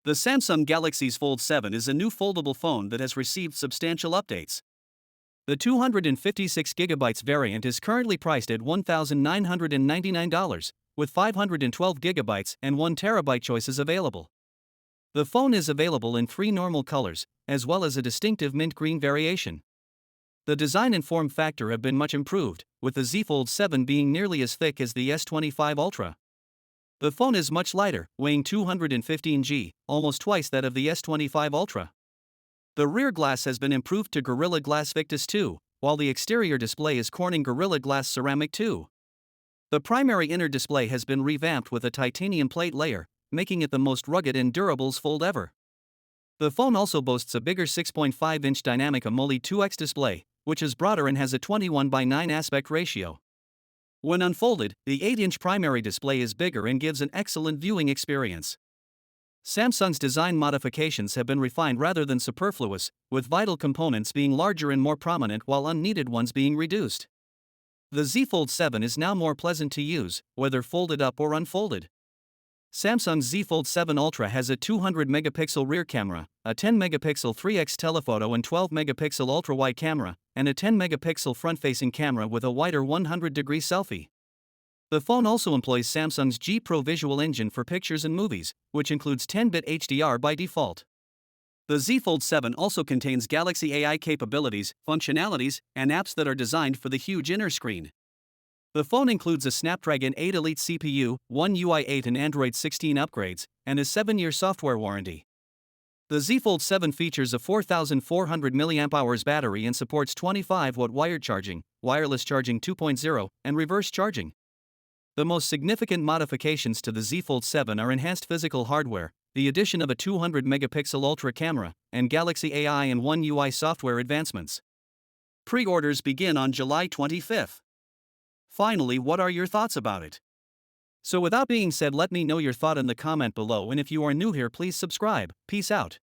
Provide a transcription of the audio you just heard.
The Samsung Galaxy Fold 7 is a new foldable phone that has received substantial updates. The 256GB variant is currently priced at $1,999, with 512GB and 1TB choices available. The phone is available in three normal colors, as well as a distinctive mint green variation. The design and form factor have been much improved, with the Z Fold 7 being nearly as thick as the S25 Ultra. The phone is much lighter, weighing 215 g, almost twice that of the S25 Ultra. The rear glass has been improved to Gorilla Glass Victus 2, while the exterior display is Corning Gorilla Glass Ceramic 2. The primary inner display has been revamped with a titanium plate layer, making it the most rugged and durable fold ever. The phone also boasts a bigger 6.5-inch dynamic AMOLED 2X display, which is broader and has a 21:9 aspect ratio. When unfolded, the 8-inch primary display is bigger and gives an excellent viewing experience. Samsung's design modifications have been refined rather than superfluous, with vital components being larger and more prominent while unneeded ones being reduced. The Z Fold 7 is now more pleasant to use, whether folded up or unfolded. Samsung's Z Fold 7 Ultra has a 200-megapixel rear camera, a 10-megapixel 3x telephoto and 12-megapixel ultra-wide camera, and a 10-megapixel front-facing camera with a wider 100-degree selfie. The phone also employs Samsung's G Pro visual engine for pictures and movies, which includes 10-bit HDR by default. The Z Fold 7 also contains Galaxy AI capabilities, functionalities, and apps that are designed for the huge inner screen. The phone includes a Snapdragon 8 Elite CPU, One UI 8 and Android 16 upgrades, and a 7-year software warranty. The Z Fold 7 features a 4,400 mAh battery and supports 25-watt wired charging, wireless charging 2.0, and reverse charging. The most significant modifications to the Z Fold 7 are enhanced physical hardware, the addition of a 200-megapixel ultra camera, and Galaxy AI and One UI software advancements. Pre-orders begin on July 25th. Finally, what are your thoughts about it? So without being said, let me know your thought in the comment below, and if you are new here, please subscribe. Peace out.